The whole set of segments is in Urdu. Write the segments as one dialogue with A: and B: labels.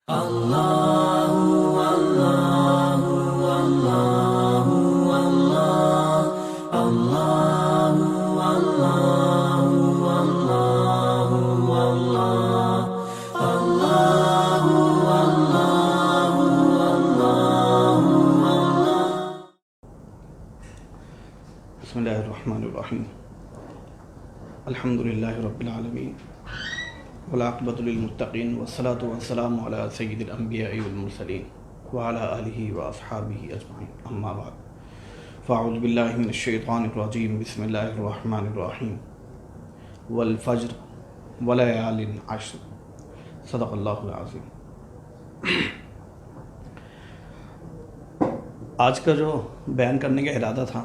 A: بسم اللہ الرحمن الرحیم الحمدللہ رب العالمین والعاقبۃ للمتقین والصلاة والسلام علی سید الانبیاء والمرسلین وعلی آلہ واصحابہ اجمعین اما بعد فاعوذ باللہ من الشیطان الرجیم بسم اللہ الرحمن الرحیم والفجر ولیال عشر صدق اللہ العظیم۔ آج کا جو بیان کرنے کا ارادہ تھا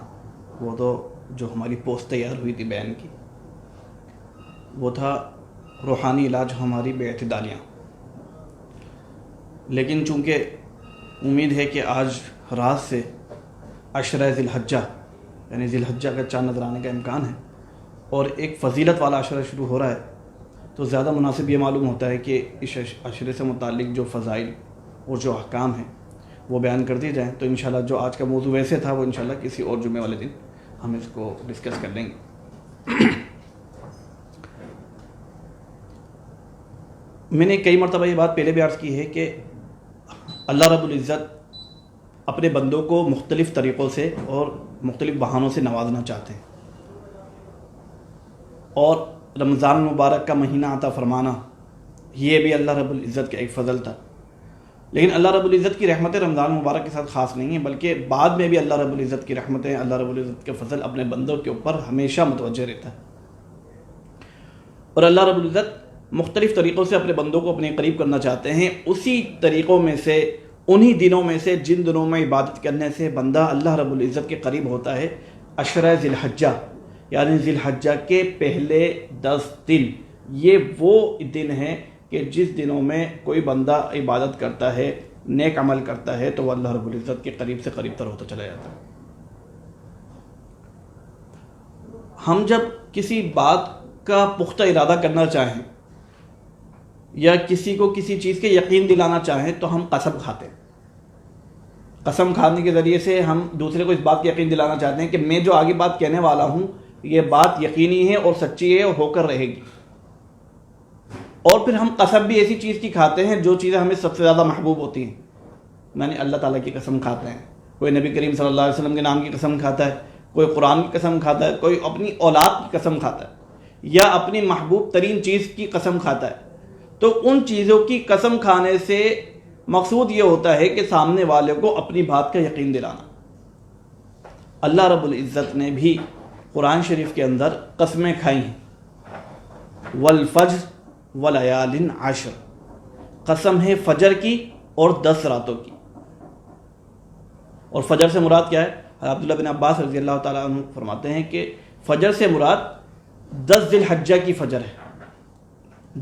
A: وہ تو جو ہماری پوسٹ تیار ہوئی تھی بیان کی وہ تھا روحانی علاج ہماری بے اعتدالیاں، لیکن چونکہ امید ہے کہ آج رات سے عشرہ ذی الحجہ یعنی ذی الحجہ کا چاند نظر آنے کا امکان ہے اور ایک فضیلت والا عشرہ شروع ہو رہا ہے، تو زیادہ مناسب یہ معلوم ہوتا ہے کہ اس عشرے سے متعلق جو فضائل اور جو احکام ہیں وہ بیان کر دی جائیں۔ تو انشاءاللہ جو آج کا موضوع ویسے تھا وہ انشاءاللہ کسی اور جمعے والے دن ہم اس کو ڈسکس کر لیں گے۔ میں نے کئی مرتبہ یہ بات پہلے بھی عرض کی ہے کہ اللہ رب العزت اپنے بندوں کو مختلف طریقوں سے اور مختلف بہانوں سے نوازنا چاہتے ہیں، اور رمضان المبارک کا مہینہ عطا فرمانا یہ بھی اللہ رب العزت کا ایک فضل تھا، لیکن اللہ رب العزت کی رحمتیں رمضان المبارک کے ساتھ خاص نہیں ہیں، بلکہ بعد میں بھی اللہ رب العزت کی رحمتیں، اللہ رب العزت کے فضل اپنے بندوں کے اوپر ہمیشہ متوجہ رہتا ہے، اور اللہ رب العزت مختلف طریقوں سے اپنے بندوں کو اپنے قریب کرنا چاہتے ہیں۔ اسی طریقوں میں سے، انہی دنوں میں سے جن دنوں میں عبادت کرنے سے بندہ اللہ رب العزت کے قریب ہوتا ہے، عشرہ ذی الحجہ یعنی ذی الحجہ کے پہلے 10 دن، یہ وہ دن ہیں کہ جس دنوں میں کوئی بندہ عبادت کرتا ہے، نیک عمل کرتا ہے، تو وہ اللہ رب العزت کے قریب سے قریب تر ہوتا چلا جاتا ہے۔ ہم جب کسی بات کا پختہ ارادہ کرنا چاہیں یا کسی کو کسی چیز کے یقین دلانا چاہیں تو ہم قسم کھاتے ہیں۔ قسم کھانے کے ذریعے سے ہم دوسرے کو اس بات کا یقین دلانا چاہتے ہیں کہ میں جو آگے بات کہنے والا ہوں یہ بات یقینی ہے اور سچی ہے اور ہو کر رہے گی، اور پھر ہم قسم بھی ایسی چیز کی کھاتے ہیں جو چیزیں ہمیں سب سے زیادہ محبوب ہوتی ہیں، یعنی اللہ تعالیٰ کی قسم کھاتے ہیں، کوئی نبی کریم صلی اللہ علیہ وسلم کے نام کی قسم کھاتا ہے، کوئی قرآن کی قسم کھاتا ہے، کوئی اپنی اولاد کی قسم کھاتا ہے یا اپنی محبوب ترین چیز کی قسم کھاتا ہے۔ تو ان چیزوں کی قسم کھانے سے مقصود یہ ہوتا ہے کہ سامنے والے کو اپنی بات کا یقین دلانا۔ اللہ رب العزت نے بھی قرآن شریف کے اندر قسمیں کھائی ہیں، والفجر ولیال عشر، قسم ہے فجر کی اور 10 راتوں کی۔ اور فجر سے مراد کیا ہے؟ عبداللہ بن عباس رضی اللہ تعالیٰ عنہ فرماتے ہیں کہ فجر سے مراد 10 ذی الحجہ کی فجر ہے،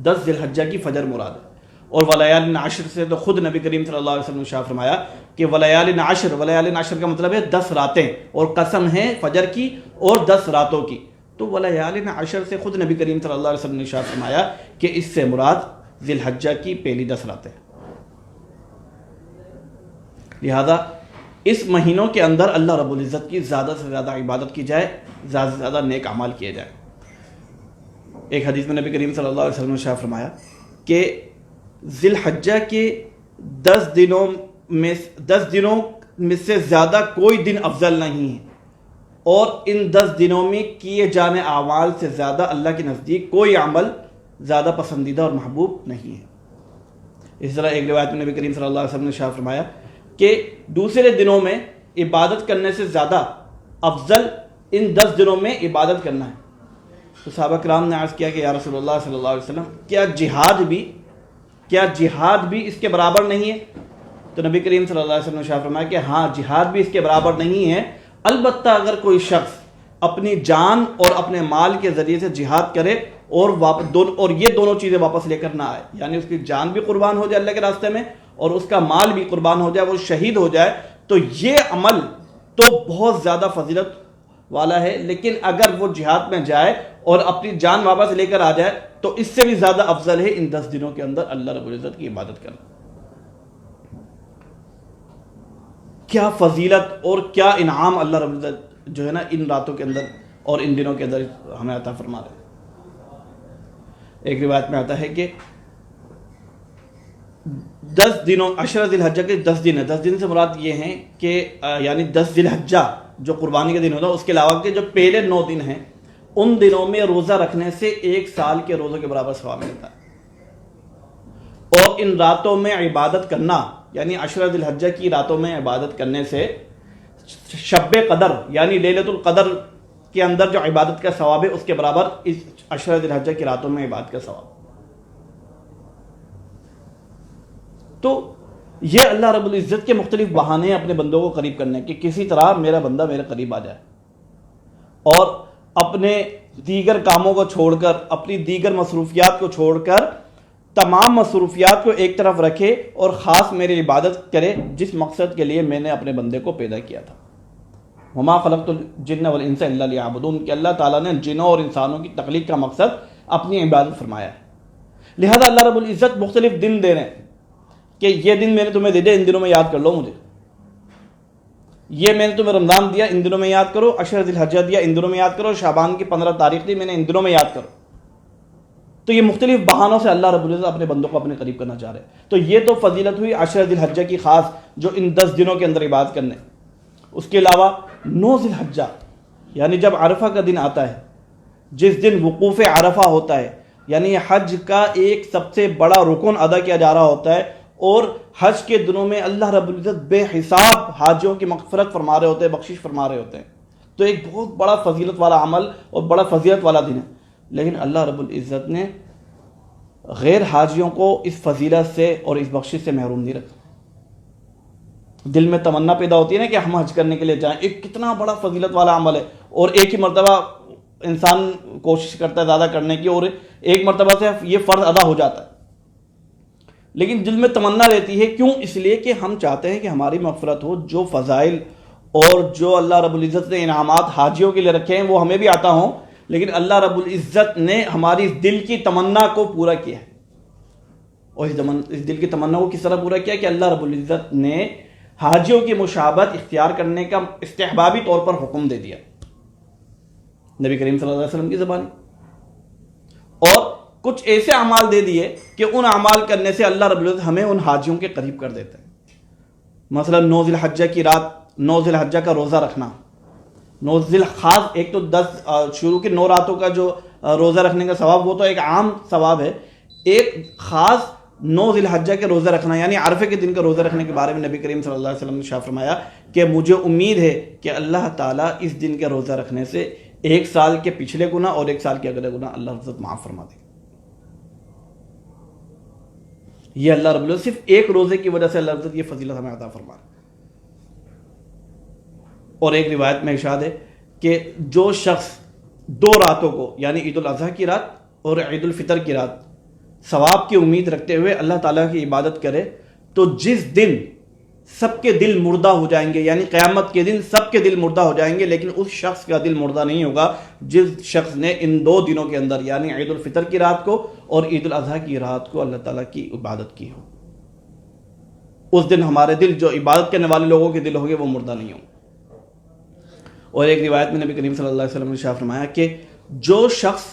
A: 10 ذی الحجہ کی فجر مراد ہے، اور ولیال عشر سے تو خود نبی کریم صلی اللہ علیہ وسلم نے شاہ فرمایا کہ ولیال عشر کا مطلب ہے 10 راتیں، اور قسم ہے فجر کی اور 10 راتوں کی۔ تو ولیال عشر سے خود نبی کریم صلی اللہ علیہ وسلم نے شاہ فرمایا کہ اس سے مراد ذی الحجہ کی پہلی 10 راتیں۔ لہذا اس مہینوں کے اندر اللہ رب العزت کی زیادہ سے زیادہ عبادت کی جائے، زیادہ سے زیادہ نیک اعمال کیے جائیں۔ ایک حدیث میں نبی کریم صلی اللہ علیہ وسلم نے شاہ فرمایا کہ ذی الحجہ کے 10 دنوں میں سے زیادہ کوئی دن افضل نہیں ہے، اور ان 10 دنوں میں کیے جانے اعمال سے زیادہ اللہ کے نزدیک کوئی عمل زیادہ پسندیدہ اور محبوب نہیں ہے۔ اس طرح ایک روایت میں نبی کریم صلی اللہ علیہ وسلم نے شاہ فرمایا کہ دوسرے دنوں میں عبادت کرنے سے زیادہ افضل ان 10 دنوں میں عبادت کرنا ہے۔ تو صحابہ کرام نے عرض کیا کہ یا رسول اللہ صلی اللہ علیہ وسلم، کیا جہاد بھی اس کے برابر نہیں ہے؟ تو نبی کریم صلی اللہ علیہ وسلم نے شاہ فرمایا کہ ہاں، جہاد بھی اس کے برابر نہیں ہے، البتہ اگر کوئی شخص اپنی جان اور اپنے مال کے ذریعے سے جہاد کرے اور یہ دونوں چیزیں واپس لے کر نہ آئے، یعنی اس کی جان بھی قربان ہو جائے اللہ کے راستے میں اور اس کا مال بھی قربان ہو جائے، وہ شہید ہو جائے، تو یہ عمل تو بہت زیادہ فضیلت والا ہے، لیکن اگر وہ جہاد میں جائے اور اپنی جان واپس لے کر آ جائے تو اس سے بھی زیادہ افضل ہے ان 10 دنوں کے اندر اللہ رب العزت کی عبادت کرنا۔ کیا فضیلت اور کیا انعام اللہ رب العزت جو ہے نا ان راتوں کے اندر اور ان دنوں کے اندر ہمیں عطا فرما رہے ہیں۔ ایک روایت میں آتا ہے کہ 10 دنوں عشرہ ذی الحجہ کے 10 دن ہے، 10 دن سے مراد یہ ہیں کہ یعنی 10 ذی الحجہ جو قربانی کا دن ہوتا ہے، اس کے علاوہ کے جو پہلے 9 دن ہیں ان دنوں میں روزہ رکھنے سے 1 سال کے روزوں کے برابر ثواب ملتا ہے۔ اور ان راتوں میں عبادت کرنا یعنی عشرہ ذی الحجہ کی راتوں میں عبادت کرنے سے شب قدر یعنی لیلۃ القدر کے اندر جو عبادت کا ثواب ہے اس کے برابر اس عشرہ ذی الحجہ کی راتوں میں عبادت کا ثواب۔ تو یہ اللہ رب العزت کے مختلف بہانے ہیں اپنے بندوں کو قریب کرنے کہ کسی طرح میرا بندہ میرے قریب آ جائے اور اپنے دیگر کاموں کو چھوڑ کر، اپنی دیگر مصروفیات کو چھوڑ کر تمام مصروفیات کو ایک طرف رکھے اور خاص میری عبادت کرے جس مقصد کے لیے میں نے اپنے بندے کو پیدا کیا تھا۔ وما خلقت الجن والانس الا لیعبدون کہ اللہ تعالیٰ نے جنوں اور انسانوں کی تخلیق کا مقصد اپنی عبادت فرمایا ہے۔ لہذا اللہ رب العزت مختلف دن دے رہے ہیں کہ یہ دن میں نے تمہیں دے دیا، ان دنوں میں یاد کر لو مجھے۔ یہ میں نے تمہیں رمضان دیا، ان دنوں میں یاد کرو۔ عشرہ ذی الحجہ دیا، ان دنوں میں یاد کرو۔ شعبان کی 15 تاریخ دی، میں نے ان دنوں میں یاد کرو۔ تو یہ مختلف بہانوں سے اللہ رب العزت اپنے بندوں کو اپنے قریب کرنا چاہ رہے ہیں۔ تو یہ تو فضیلت ہوئی عشرہ ذی الحجہ کی خاص جو ان 10 دنوں کے اندر عبادت کرنے۔ اس کے علاوہ 9 ذی الحجہ یعنی جب عرفہ کا دن آتا ہے، جس دن وقوف عرفہ ہوتا ہے، یعنی حج کا ایک سب سے بڑا رکن ادا کیا جا رہا ہوتا ہے، اور حج کے دنوں میں اللہ رب العزت بے حساب حاجیوں کی مغفرت فرما رہے ہوتے ہیں، بخشش فرما رہے ہوتے ہیں۔ تو ایک بہت بڑا فضیلت والا عمل اور بڑا فضیلت والا دن ہے، لیکن اللہ رب العزت نے غیر حاجیوں کو اس فضیلت سے اور اس بخشش سے محروم نہیں رکھا۔ دل میں تمنا پیدا ہوتی ہے نا کہ ہم حج کرنے کے لیے جائیں، ایک کتنا بڑا فضیلت والا عمل ہے، اور ایک ہی مرتبہ انسان کوشش کرتا ہے زیادہ کرنے کی، اور ایک مرتبہ سے یہ فرض ادا ہو جاتا ہے، لیکن دل میں تمنا رہتی ہے۔ کیوں؟ اس لیے کہ ہم چاہتے ہیں کہ ہماری مغفرت ہو، جو فضائل اور جو اللہ رب العزت نے انعامات حاجیوں کے لیے رکھے ہیں وہ ہمیں بھی عطا ہوں، لیکن اللہ رب العزت نے ہماری دل کی تمنا کو پورا کیا ہے۔ اور اس دل کی تمنا کو کس طرح پورا کیا کہ اللہ رب العزت نے حاجیوں کی مشابہت اختیار کرنے کا استحبابی طور پر حکم دے دیا نبی کریم صلی اللہ علیہ وسلم کی زبانی، اور کچھ ایسے اعمال دے دیے کہ ان اعمال کرنے سے اللہ رب العزت ہمیں ان حاجیوں کے قریب کر دیتے ہیں۔ مثلا 9 ذی الحجہ کی رات، 9 ذی الحجہ کا روزہ رکھنا، 9 ذی خاص ایک تو 10 شروع کی 9 راتوں کا جو روزہ رکھنے کا ثواب وہ تو ایک عام ثواب ہے، ایک خاص 9 ذی الحجہ کے روزہ رکھنا یعنی عرفے کے دن کا روزہ رکھنے کے بارے میں نبی کریم صلی اللہ علیہ وسلم نے ارشاد فرمایا کہ مجھے امید ہے کہ اللہ تعالیٰ اس دن کے روزہ رکھنے سے 1 سال کے پچھلے گناہ اور 1 سال کے اگلے گناہ اللہ رب العزت معاف فرما دے۔ یہ اللہ رب العزت صرف ایک روزے کی وجہ سے اللہ رب العزت یہ فضیلت ہمیں عطا فرما رہا ہے۔ اور ایک روایت میں ارشاد ہے کہ جو شخص 2 راتوں کو یعنی عید الاضحیٰ کی رات اور عید الفطر کی رات ثواب کی امید رکھتے ہوئے اللہ تعالیٰ کی عبادت کرے، تو جس دن سب کے دل مردہ ہو جائیں گے، یعنی قیامت کے دن سب کے دل مردہ ہو جائیں گے، لیکن اس شخص کا دل مردہ نہیں ہوگا جس شخص نے ان 2 دنوں کے اندر یعنی عید الفطر کی رات کو اور عید الاضحیٰ کی رات کو اللہ تعالیٰ کی عبادت کی ہو۔ اس دن ہمارے دل جو عبادت کرنے والے لوگوں کے دل ہوں گے وہ مردہ نہیں ہوں گے۔ اور ایک روایت میں نبی کریم صلی اللہ علیہ وسلم نے ارشاد فرمایا کہ جو شخص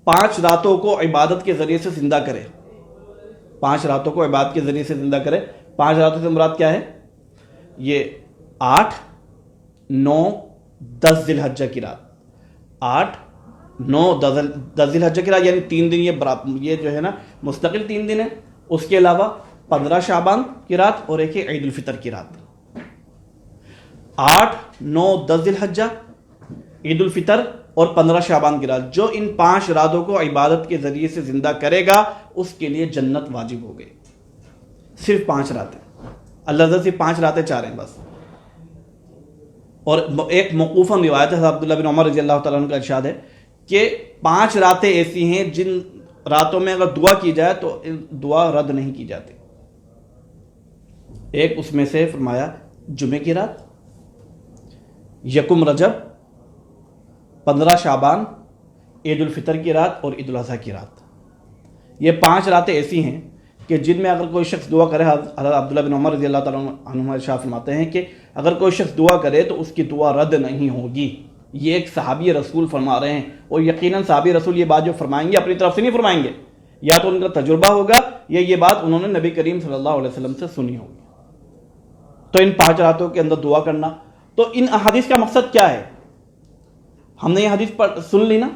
A: 5 راتوں کو عبادت کے ذریعے سے زندہ کرے، 5 راتوں کو عبادت کے ذریعے سے زندہ کرے، 5 راتوں سے مراد کیا ہے؟ یہ 8، 9، 10 ذی الحجہ کی رات، 8، 9، 10 ذی الحجہ کی رات یعنی 3 دن یہ جو ہے نا مستقل 3 دن ہے، اس کے علاوہ 15 شعبان کی رات اور ایک ہے عید الفطر کی رات۔ 8، 9، 10 ذی الحجہ، عید الفطر اور 15 شعبان کی رات، جو ان 5 راتوں کو عبادت کے ذریعے سے زندہ کرے گا اس کے لیے جنت واجب ہو گئی۔ صرف 5 راتیں اللہ تعالیٰ صرف 5 راتیں چاہ رہے ہیں بس۔ اور ایک موقوفاً روایت ہے عبداللہ بن عمر رضی اللہ تعالیٰ عنہ کا ارشاد ہے کہ 5 راتیں ایسی ہیں جن راتوں میں اگر دعا کی جائے تو دعا رد نہیں کی جاتی۔ ایک اس میں سے فرمایا جمعے کی رات، 1 رجب، 15 شعبان، عید الفطر کی رات اور عید الاضحیٰ کی رات۔ یہ 5 راتیں ایسی ہیں کہ جن میں اگر کوئی شخص دعا کرے، حضرت عبداللہ بن عمر رضی اللہ تعالیٰ عنہ ارشاد فرماتے ہیں کہ اگر کوئی شخص دعا کرے تو اس کی دعا رد نہیں ہوگی. یہ ایک صحابی رسول فرما رہے ہیں، اور یقیناً صحابی رسول یہ بات جو فرمائیں گے اپنی طرف سے نہیں فرمائیں گے، یا تو ان کا تجربہ ہوگا یا یہ بات انہوں نے نبی کریم صلی اللہ علیہ وسلم سے سنی ہوگی. تو ان 5 راتوں کے اندر دعا کرنا، تو ان احادیث کا مقصد کیا ہے؟ ہم نے یہ حدیث سن لی نا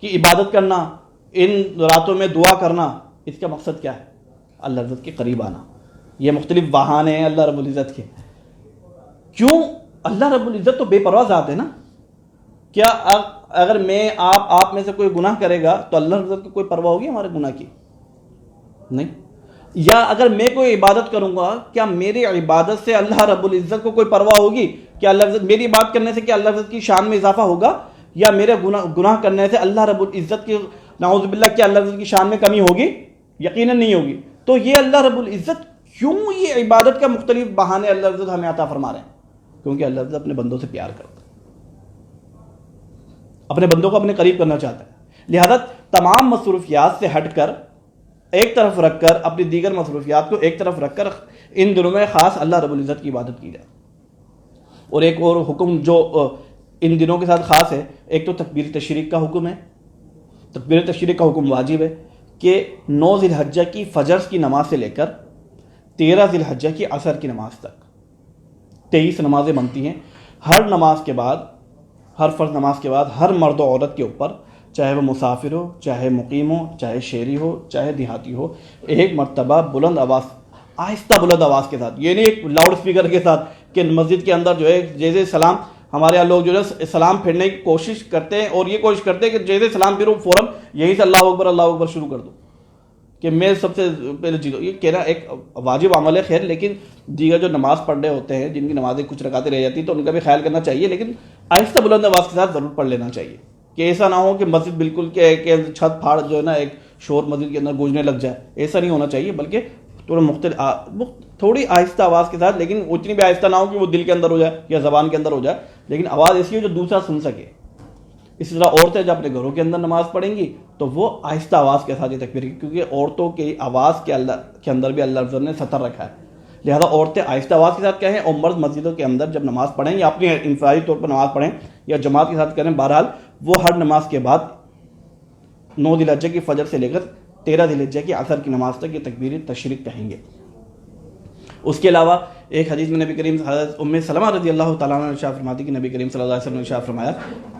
A: کہ عبادت کرنا، ان راتوں میں دعا کرنا، اس کا مقصد کیا ہے؟ اللہ عزت کے قریب آنا. یہ مختلف بہانے ہیں اللہ رب العزت کے. کیوں؟ اللہ رب العزت تو بے پرواہ ذات ہے نا. کیا اگر میں آپ میں سے کوئی گناہ کرے گا تو اللہ رب العزت کو کوئی پرواہ ہوگی ہمارے گناہ کی؟ نہیں. یا اگر میں کوئی عبادت کروں گا، کیا میری عبادت سے اللہ رب العزت کو کوئی پرواہ ہوگی؟ کیا اللہ عزت میری بات کرنے سے کیا اللہ عزت کی شان میں اضافہ ہوگا؟ یا میرے گناہ کرنے سے اللہ رب العزت کی نعوذ باللہ کیا اللہ عزت کی شان میں کمی ہوگی؟ یقیناً نہیں ہوگی. تو یہ اللہ رب العزت کیوں یہ عبادت کا مختلف بہانے اللہ عزت ہمیں عطا فرما رہے ہیں؟ کیونکہ اللہ عزت اپنے بندوں سے پیار کرتا ہے، اپنے بندوں کو اپنے قریب کرنا چاہتا ہے. لہذا تمام مصروفیات سے ہٹ کر ایک طرف رکھ کر، اپنی دیگر مصروفیات کو ایک طرف رکھ کر ان دنوں میں خاص اللہ رب العزت کی عبادت کی جائے. اور ایک اور حکم جو ان دنوں کے ساتھ خاص ہے، ایک تو تکبیر تشریق کا حکم ہے. تکبیر تشریق کا حکم واجب ہے کہ 9 ذی الحجہ کی فجر کی نماز سے لے کر 13 ذی الحجہ کی عصر کی نماز تک 23 نمازیں بنتی ہیں. ہر نماز کے بعد، ہر فرض نماز کے بعد ہر مرد و عورت کے اوپر، چاہے وہ مسافر ہو، چاہے مقیم ہو، چاہے شہری ہو، چاہے دیہاتی ہو، ایک مرتبہ بلند آواز، آہستہ بلند آواز کے ساتھ، یہ نہیں ایک لاؤڈ اسپیکر کے ساتھ کہ مسجد کے اندر جو ہے جیسے سلام، ہمارے یہاں لوگ جو ہے سلام پھیرنے کی کوشش کرتے ہیں، اور یہ کوشش کرتے ہیں کہ جیسے سلام پھرو فوراً یہی سے اللہ اکبر شروع کر دو کہ میں سب سے پہلے جیتو. یہ کہنا ایک واجب عمل ہے، خیر، لیکن دیگر جو نماز پڑھ رہے ہوتے ہیں، جن کی نمازیں کچھ رکعتیں رہ جاتی ہیں، تو ان کا بھی خیال کرنا چاہیے، لیکن آہستہ بلند آواز کے ساتھ ضرور پڑھ لینا چاہیے کہ ایسا نہ ہو کہ مسجد بالکل کہ چھت پھاڑ جو ہے نا ایک شور مسجد کے اندر گونجنے لگ جائے. ایسا نہیں ہونا چاہیے، بلکہ تھوڑی آہستہ آواز کے ساتھ، لیکن اتنی بھی آہستہ نہ ہو کہ وہ دل کے اندر ہو جائے یا زبان کے اندر ہو جائے، لیکن آواز ایسی ہو جو دوسرا سن سکے. اسی طرح عورتیں جب اپنے گھروں کے اندر نماز پڑھیں گی تو وہ آہستہ آواز کے ساتھ یہ تکبیر کی، کیونکہ عورتوں کی آواز کے اندر بھی اللہ نے سطر رکھا ہے. لہذا عورتیں آہستہ آواز کے ساتھ کہیں، اور مرد مسجدوں کے اندر جب نماز پڑھیں یا اپنی انفرادی طور پر نماز پڑھیں یا جماعت کے ساتھ کریں، بہرحال وہ ہر نماز کے بعد 9 ذی الحجہ کی فجر سے لے کر 13 ذی الحجہ کی عصر کی نماز تک یہ تکبیر تشریق کہیں گے. اس کے علاوہ ایک حدیث میں نبی کریم حضرت ام سلمہ رضی اللہ تعالیٰ عنہ نے ارشاد فرماتی کہ نبی کریم صلی اللہ علیہ وسلم نے ارشاد فرمایا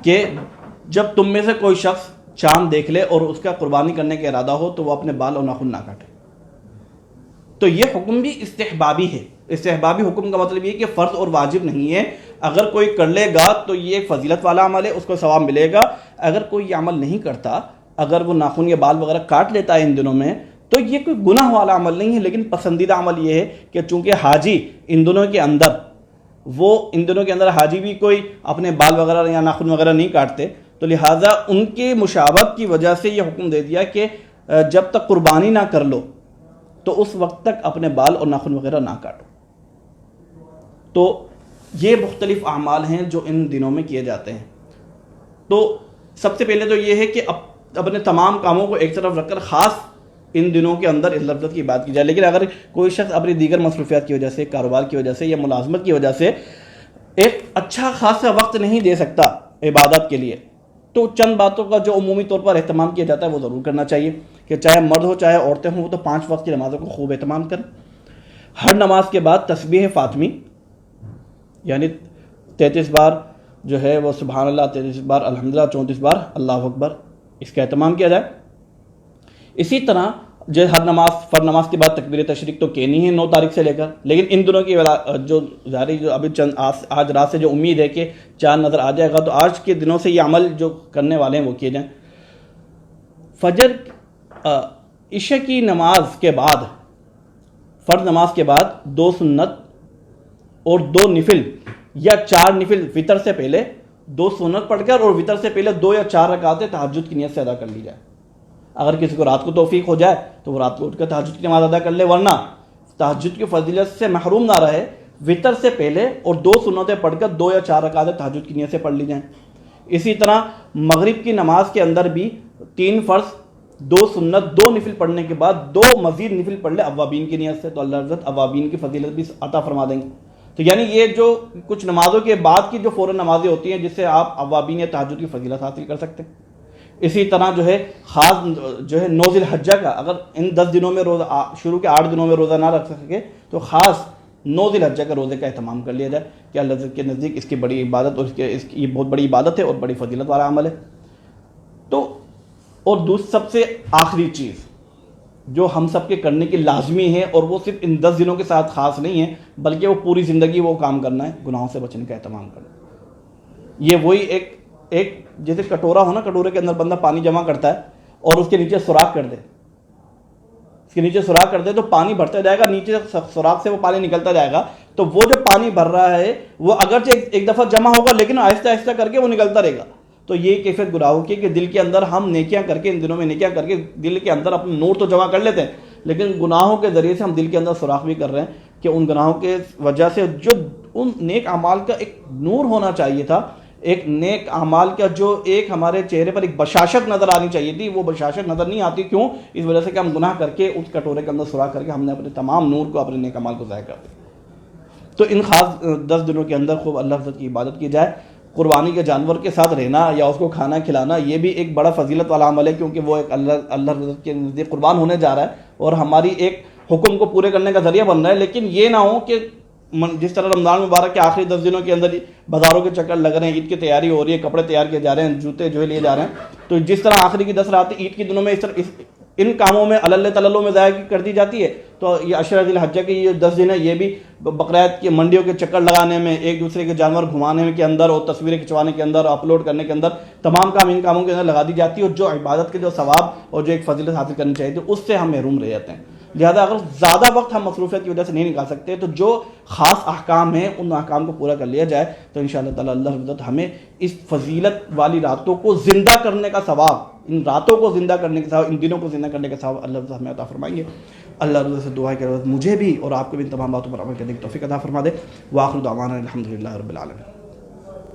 A: کہ جب تم میں سے کوئی شخص چاند دیکھ لے اور اس کا قربانی کرنے کا ارادہ ہو تو وہ اپنے بال اور ناخن نہ کاٹے. تو یہ حکم بھی استحبابی ہے. استحبابی حکم کا مطلب یہ کہ فرض اور واجب نہیں ہے. اگر کوئی کر لے گا تو یہ ایک فضیلت والا عمل ہے، اس کو ثواب ملے گا. اگر کوئی یہ عمل نہیں کرتا، اگر وہ ناخن یا بال وغیرہ کاٹ لیتا ہے ان دنوں میں، تو یہ کوئی گناہ والا عمل نہیں ہے، لیکن پسندیدہ عمل یہ ہے کہ چونکہ حاجی ان دنوں کے اندر حاجی بھی کوئی اپنے بال وغیرہ یا ناخن وغیرہ نہیں کاٹتے، تو لہٰذا ان کی مشابہت کی وجہ سے یہ حکم دے دیا کہ جب تک قربانی نہ کر لو تو اس وقت تک اپنے بال اور ناخن وغیرہ نہ کاٹو. تو یہ مختلف اعمال ہیں جو ان دنوں میں کیے جاتے ہیں. تو سب سے پہلے تو یہ ہے کہ اپنے تمام کاموں کو ایک طرف رکھ کر خاص ان دنوں کے اندر اس لفظ کی بات کی جائے. لیکن اگر کوئی شخص اپنی دیگر مصروفیات کی وجہ سے، کاروبار کی وجہ سے یا ملازمت کی وجہ سے ایک اچھا خاصا وقت نہیں دے سکتا عبادت کے لیے، تو چند باتوں کا جو عمومی طور پر اہتمام کیا جاتا ہے وہ ضرور کرنا چاہیے کہ چاہے مرد ہو چاہے عورتیں ہوں، وہ تو 5 وقت کی نمازوں کو خوب اہتمام کریں. ہر نماز کے بعد تسبیح فاطمی یعنی 33 بار جو ہے وہ سبحان اللہ، 33 بار الحمدللہ، 34 بار اللہ اکبر، اس کا اہتمام کیا جائے. اسی طرح جو ہر فرض نماز کے بعد تکبیر تشریق تو کہنی ہے 9 تاریخ سے لے کر، لیکن ان دنوں کی جو ظاہری جو ابھی آج رات سے جو امید ہے کہ چاند نظر آ جائے گا، تو آج کے دنوں سے یہ عمل جو کرنے والے ہیں وہ کیے جائیں. فجر عشاء کی نماز کے بعد، فرض نماز کے بعد 2 سنت اور 2 نفل یا 4 نفل وتر سے پہلے 2 سنت پڑھ کر اور وتر سے پہلے 2 یا 4 رکعتیں تہجد کی نیت سے ادا کر لی جائے. اگر کسی کو رات کو توفیق ہو جائے تو وہ رات کو اٹھ کر تہجد کی نماز ادا کر لے، ورنہ تہجد کی فضیلت سے محروم نہ رہے، وتر سے پہلے اور 2 سنتیں پڑھ کر 2 یا 4 رکعتیں تہجد کی نیت سے پڑھ لی جائیں. اسی طرح مغرب کی نماز کے اندر بھی 3 فرض، 2 سنت، 2 نفل پڑھنے کے بعد 2 مزید نفل پڑھ لے اوابین کی نیت سے، تو اللہ عزت اوابین کی فضیلت بھی عطا فرما دیں گے. تو یعنی یہ جو کچھ نمازوں کے بعد کی جو فوراً نمازیں ہوتی ہیں جس سے آپ اوابین یا تہجد کی فضیلت حاصل کر سکتے ہیں. اسی طرح جو ہے خاص جو ہے 9 ذی الحجہ کا اگر ان 10 دنوں میں روزہ شروع کے 8 دنوں میں روزہ نہ رکھ سکے تو خاص 9 ذی الحجہ کا روزے کا اہتمام کر لیا جائے کہ اللہ کے نزدیک اس کی بڑی عبادت اور اس کی یہ بہت بڑی عبادت ہے اور بڑی فضیلت والا عمل ہے. تو اور سب سے آخری چیز جو ہم سب کے کرنے کی لازمی ہے اور وہ صرف ان 10 دنوں کے ساتھ خاص نہیں ہے بلکہ وہ پوری زندگی وہ کام کرنا ہے، گناہوں سے بچنے کا اہتمام کرنا. یہ وہی ایک جیسے کٹورا ہو نا، کٹورے کے اندر بندہ پانی جمع کرتا ہے اور اس کے نیچے سوراخ کر دے، اس کے نیچے سوراخ کر دے تو پانی بھرتا جائے گا، نیچے سوراخ سے وہ پانی نکلتا جائے گا. تو وہ جو پانی بھر رہا ہے وہ اگرچہ ایک دفعہ جمع ہوگا لیکن آہستہ آہستہ کر کے وہ نکلتا رہے گا. تو یہ کیفیت گناہوں کی کہ دل کے اندر ہم نیکیاں کر کے ان دنوں میں نیکیاں کر کے دل کے اندر اپنا نور تو جمع کر لیتے ہیں لیکن گناہوں کے ذریعے سے ہم دل کے اندر سوراخ بھی کر رہے ہیں کہ ان گناہوں کے وجہ سے جو ان نیک اعمال کا ایک نور ہونا چاہیے تھا، ایک نیک اعمال کا جو ایک ہمارے چہرے پر ایک بشاشت نظر آنی چاہیے تھی، وہ بشاشت نظر نہیں آتی. کیوں؟ اس وجہ سے کہ ہم گناہ کر کے اس کٹورے کے اندر سوراخ کر کے ہم نے اپنے تمام نور کو، اپنے نیک اعمال کو ضائع کر دیا. تو ان خاص 10 دنوں کے اندر خوب اللہ کی عبادت کی جائے. قربانی کے جانور کے ساتھ رہنا یا اس کو کھانا کھلانا یہ بھی ایک بڑا فضیلت والا عمل ہے کیونکہ وہ ایک اللہ کے نزدیک قربان ہونے جا رہا ہے اور ہماری ایک حکم کو پورے کرنے کا ذریعہ بن رہا ہے. لیکن یہ نہ ہو کہ جس طرح رمضان مبارک کے آخری 10 دنوں کے اندر بازاروں کے چکر لگ رہے ہیں، عید کی تیاری ہو رہی ہے، کپڑے تیار کیے جا رہے ہیں، جوتے جو ہے لیے جا رہے ہیں، تو جس طرح آخری کی 10 راتیں عید کے دنوں میں ان کاموں میں اللہ تللوں میں ضائع کر دی جاتی ہے، تو یہ عشرہ ذی الحجہ کے یہ 10 دن ہے یہ بھی بقرعید کی منڈیوں کے چکر لگانے میں، ایک دوسرے کے جانور گھمانے کے اندر اور تصویریں کھنچوانے کے اندر، اپلوڈ کرنے کے اندر، تمام کام ان کاموں کے اندر لگا دی جاتی ہے اور جو عبادت کے جو ثواب اور جو ایک فضیلت حاصل کرنی چاہیے تھی اس سے ہم محروم رہ جاتے ہیں. لہذا اگر زیادہ وقت ہم مصروفیت کی وجہ سے نہیں نکال سکتے تو جو خاص احکام ہیں ان احکام کو پورا کر لیا جائے تو انشاءاللہ تعالی اللہ رب العزت ہمیں اس فضیلت والی راتوں کو زندہ کرنے کا ثواب، ان راتوں کو زندہ کرنے کا ثواب، ان دنوں کو زندہ کرنے کا ثواب اللہ رب ہمیں عطا فرمائیں گے. اللہ رب سے دعا ہے کہ مجھے بھی اور آپ کو بھی ان تمام باتوں پر عمل کرنے کی توفیق عطا فرما دے. وآخر دعوانا الحمدللہ رب العالمین.